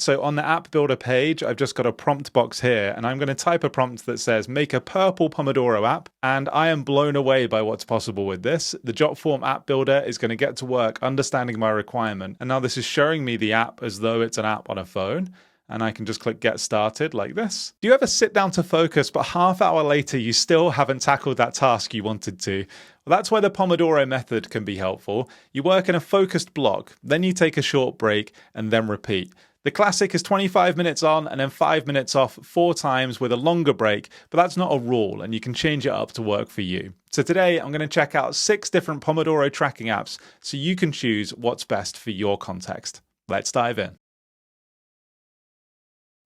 So on the app builder page, I've just got a prompt box here, and I'm going to type a prompt that says, make a purple Pomodoro app. And I am blown away by what's possible with this. The Jotform app builder is going to get to work understanding my requirement. And now this is showing me the app as though it's an app on a phone. And I can just click get started like this. Do you ever sit down to focus, but half hour later, you still haven't tackled that task you wanted to? Well, that's where the Pomodoro method can be helpful. You work in a focused block, then you take a short break and then repeat. The classic is 25 minutes on and then 5 minutes off 4 times with a longer break, but that's not a rule and you can change it up to work for you. So today I'm going to check out 6 different Pomodoro tracking apps so you can choose what's best for your context. Let's dive in.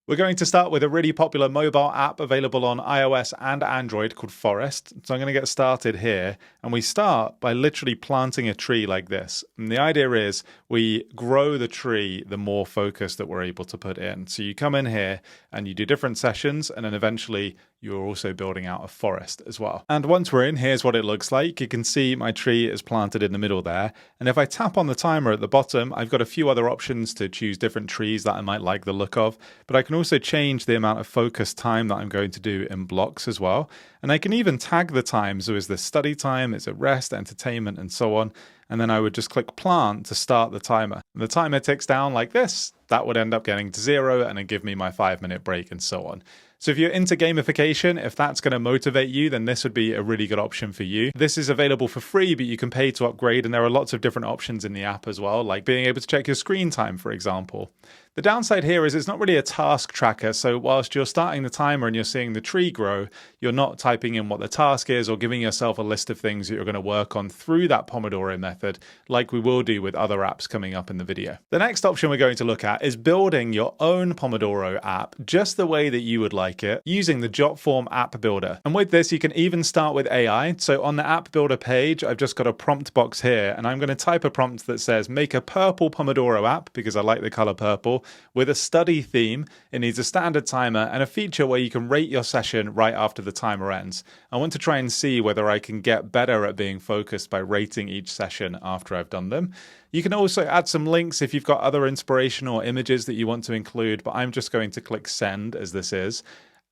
We're going to start with a really popular mobile app available on iOS and Android called Forest. So I'm going to get started here. And we start by literally planting a tree like this. And the idea is we grow the tree the more focus that we're able to put in. So you come in here and you do different sessions, and then eventually you're also building out a forest as well. And once we're in, here's what it looks like. You can see my tree is planted in the middle there. And if I tap on the timer at the bottom, I've got a few other options to choose different trees that I might like the look of. But I can also change the amount of focus time that I'm going to do in blocks as well. And I can even tag the time. So is this study time? Is it rest, entertainment, and so on? And then I would just click plant to start the timer. And the timer ticks down like this. That would end up getting to 0 and then give me my 5-minute break and so on. So if you're into gamification, if that's going to motivate you, then this would be a really good option for you. This is available for free, but you can pay to upgrade, and there are lots of different options in the app as well, like being able to check your screen time, for example. The downside here is it's not really a task tracker, so whilst you're starting the timer and you're seeing the tree grow, you're not typing in what the task is or giving yourself a list of things that you're going to work on through that Pomodoro method, like we will do with other apps coming up in the video. The next option we're going to look at is building your own Pomodoro app just the way that you would like it using the Jotform App Builder. And with this, you can even start with AI. So on the app builder page, I've just got a prompt box here, and I'm going to type a prompt that says, make a purple Pomodoro app, because I like the color purple, with a study theme. It needs a standard timer and a feature where you can rate your session right after the timer ends. I want to try and see whether I can get better at being focused by rating each session after I've done them. You can also add some links if you've got other inspiration or images that you want to include, but I'm just going to click send as this is.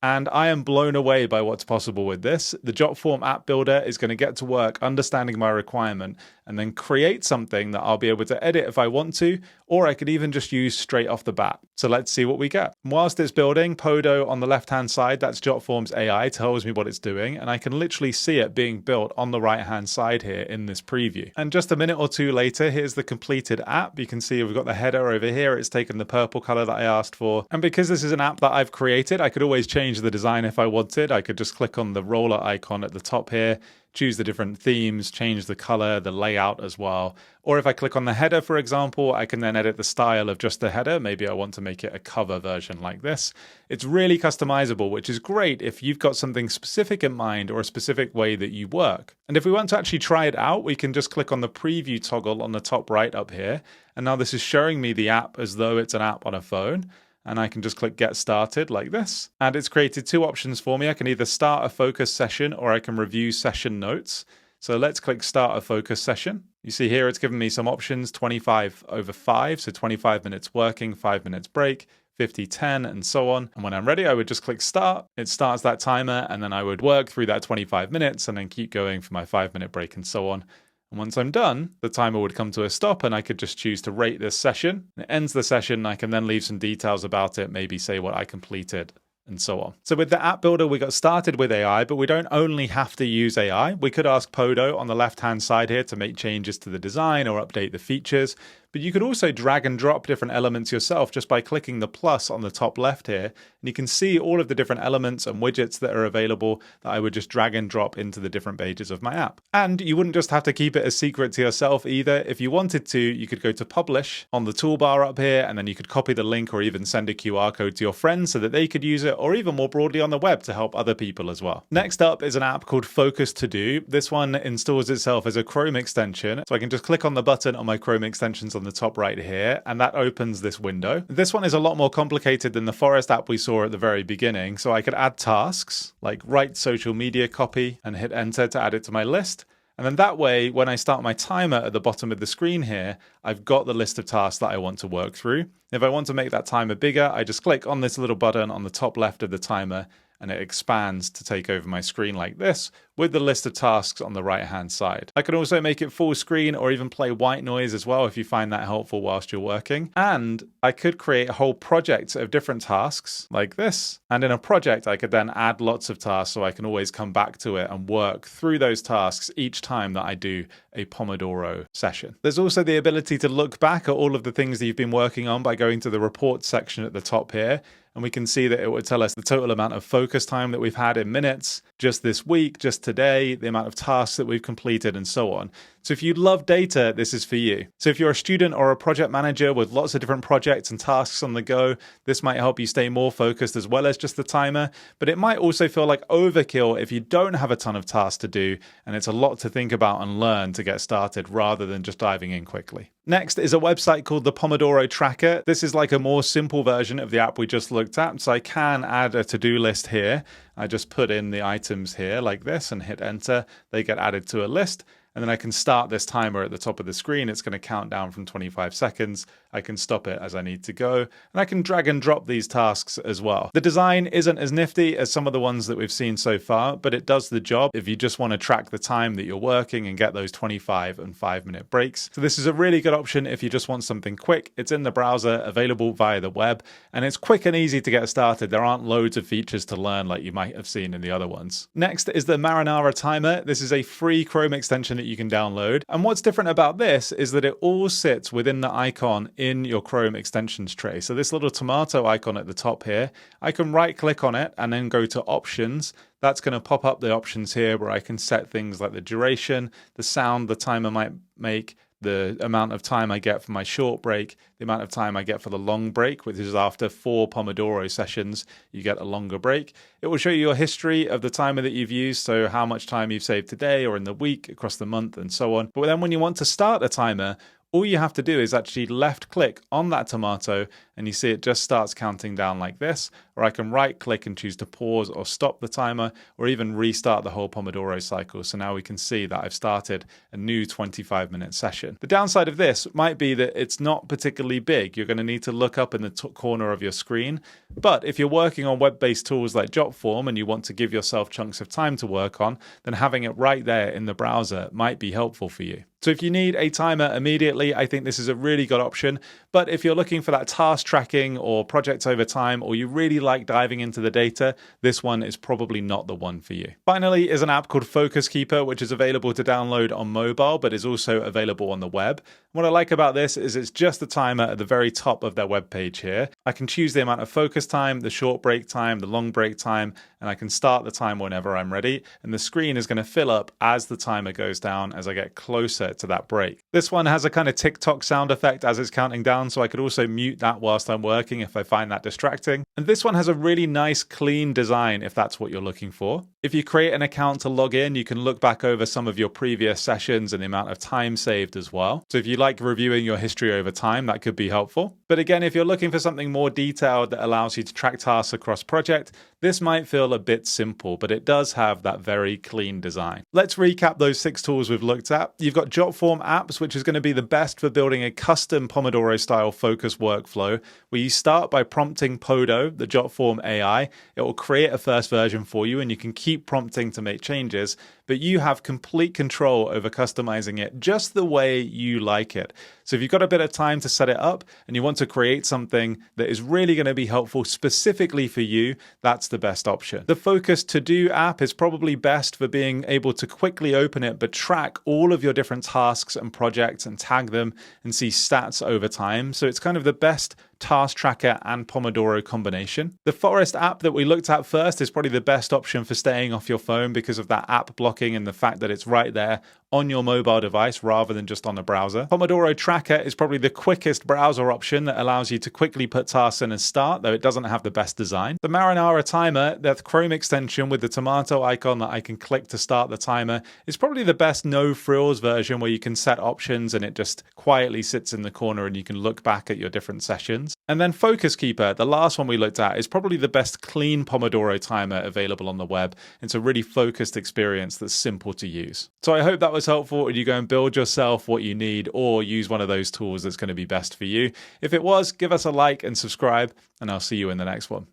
And I am blown away by what's possible with this. The Jotform App Builder is going to get to work understanding my requirement and then create something that I'll be able to edit if I want to, or I could even just use straight off the bat. So let's see what we get. Whilst it's building, Podo on the left-hand side, that's Jotform's AI, tells me what it's doing, and I can literally see it being built on the right-hand side here in this preview. And just a minute or two later, here's the completed app. You can see we've got the header over here. It's taken the purple color that I asked for. And because this is an app that I've created, I could always change the design if I wanted. I could just click on the roller icon at the top here, choose the different themes, change the color, the layout as well. Or if I click on the header, for example, I can then edit the style of just the header. Maybe I want to make it a cover version like this. It's really customizable, which is great if you've got something specific in mind or a specific way that you work. And if we want to actually try it out, we can just click on the preview toggle on the top right up here. And now this is showing me the app as though it's an app on a phone. And I can just click get started like this. And it's created 2 options for me. I can either start a focus session or I can review session notes. So let's click start a focus session. You see here it's given me some options, 25/5, so 25 minutes working, 5 minutes break, 50/10, and so on. And when I'm ready, I would just click start. It starts that timer, and then I would work through that 25 minutes and then keep going for my 5-minute break and so on. And once I'm done, the timer would come to a stop and I could just choose to rate this session. It ends the session. I can then leave some details about it, maybe say what I completed and so on. So with the app builder, we got started with AI, but we don't only have to use AI. We could ask Podo on the left-hand side here to make changes to the design or update the features. But you could also drag and drop different elements yourself just by clicking the plus on the top left here. And you can see all of the different elements and widgets that are available that I would just drag and drop into the different pages of my app. And you wouldn't just have to keep it a secret to yourself either. If you wanted to, you could go to publish on the toolbar up here, and then you could copy the link or even send a QR code to your friends so that they could use it, or even more broadly on the web to help other people as well. Next up is an app called Focus To Do. This one installs itself as a Chrome extension. So I can just click on the button on my Chrome extensions on the top right here, and that opens this window. This one is a lot more complicated than the Forest app we saw at the very beginning. So I could add tasks like write social media copy and hit enter to add it to my list. And then that way, when I start my timer at the bottom of the screen here, I've got the list of tasks that I want to work through. If I want to make that timer bigger, I just click on this little button on the top left of the timer, and it expands to take over my screen like this with the list of tasks on the right hand side. I can also make it full screen or even play white noise as well if you find that helpful whilst you're working. And I could create a whole project of different tasks like this. And in a project, I could then add lots of tasks so I can always come back to it and work through those tasks each time that I do a Pomodoro session. There's also the ability to look back at all of the things that you've been working on by going to the reports section at the top here. And we can see that it would tell us the total amount of focus time that we've had in minutes, just this week, just today, the amount of tasks that we've completed, and so on. So if you love data, this is for you. So if you're a student or a project manager with lots of different projects and tasks on the go, this might help you stay more focused as well as just the timer. But it might also feel like overkill if you don't have a ton of tasks to do, and it's a lot to think about and learn to get started rather than just diving in quickly. Next is a website called the Pomodoro Tracker. This is like a more simple version of the app we just looked at. So I can add a to-do list here. I just put in the items here like this and hit enter. They get added to a list. And then I can start this timer at the top of the screen. It's going to count down from 25 seconds. I can stop it as I need to go. And I can drag and drop these tasks as well. The design isn't as nifty as some of the ones that we've seen so far, but it does the job if you just want to track the time that you're working and get those 25 and 5-minute breaks. So this is a really good option if you just want something quick. It's in the browser, available via the web, and it's quick and easy to get started. There aren't loads of features to learn like you might have seen in the other ones. Next is the Marinara Timer. This is a free Chrome extension that you can download. And what's different about this is that it all sits within the icon in your Chrome extensions tray. So this little tomato icon at the top here, I can right click on it and then go to options. That's going to pop up the options here where I can set things like the duration, the sound the timer might make, the amount of time I get for my short break, the amount of time I get for the long break, which is after 4 Pomodoro sessions, you get a longer break. It will show you your history of the timer that you've used, so how much time you've saved today or in the week, across the month, and so on. But then when you want to start a timer, all you have to do is actually left click on that tomato and you see it just starts counting down like this, or I can right click and choose to pause or stop the timer or even restart the whole Pomodoro cycle. So now we can see that I've started a new 25-minute session. The downside of this might be that it's not particularly big. You're going to need to look up in the top corner of your screen. But if you're working on web-based tools like Jotform and you want to give yourself chunks of time to work on, then having it right there in the browser might be helpful for you. So if you need a timer immediately, I think this is a really good option. But if you're looking for that task tracking or projects over time, or you really like diving into the data, this one is probably not the one for you. Finally is an app called Focus Keeper, which is available to download on mobile, but is also available on the web. What I like about this is it's just the timer at the very top of their web page here. I can choose the amount of focus time, the short break time, the long break time, and I can start the time whenever I'm ready. And the screen is going to fill up as the timer goes down as I get closer to that break. This one has a kind of TikTok sound effect as it's counting down, so I could also mute that whilst I'm working if I find that distracting. And this one has a really nice clean design if that's what you're looking for. If you create an account to log in, you can look back over some of your previous sessions and the amount of time saved as well. So if you like reviewing your history over time, that could be helpful. But again, if you're looking for something more detailed that allows you to track tasks across project, this might feel a bit simple, but it does have that very clean design. Let's recap those 6 tools we've looked at. You've got Jotform Apps, which is going to be the best for building a custom Pomodoro-style focus workflow, where you start by prompting Podo, the Jotform AI. It will create a first version for you, and you can keep prompting to make changes, but you have complete control over customizing it just the way you like it. So if you've got a bit of time to set it up and you want to create something that is really going to be helpful specifically for you, that's the best option. The Focus To-Do app is probably best for being able to quickly open it but track all of your different tasks and projects and tag them and see stats over time. So it's kind of the best task tracker and Pomodoro combination. The Forest app that we looked at first is probably the best option for staying off your phone because of that app blocking and the fact that it's right there on your mobile device rather than just on a browser. Pomodoro Tracker is probably the quickest browser option that allows you to quickly put tasks in and start, though it doesn't have the best design. The Marinara Timer, that Chrome extension with the tomato icon that I can click to start the timer, is probably the best no-frills version where you can set options and it just quietly sits in the corner and you can look back at your different sessions. notifications. And then Focus Keeper, the last one we looked at, is probably the best clean Pomodoro timer available on the web. It's a really focused experience that's simple to use. So I hope that was helpful and you go and build yourself what you need or use one of those tools that's going to be best for you. If it was, give us a like and subscribe, and I'll see you in the next one.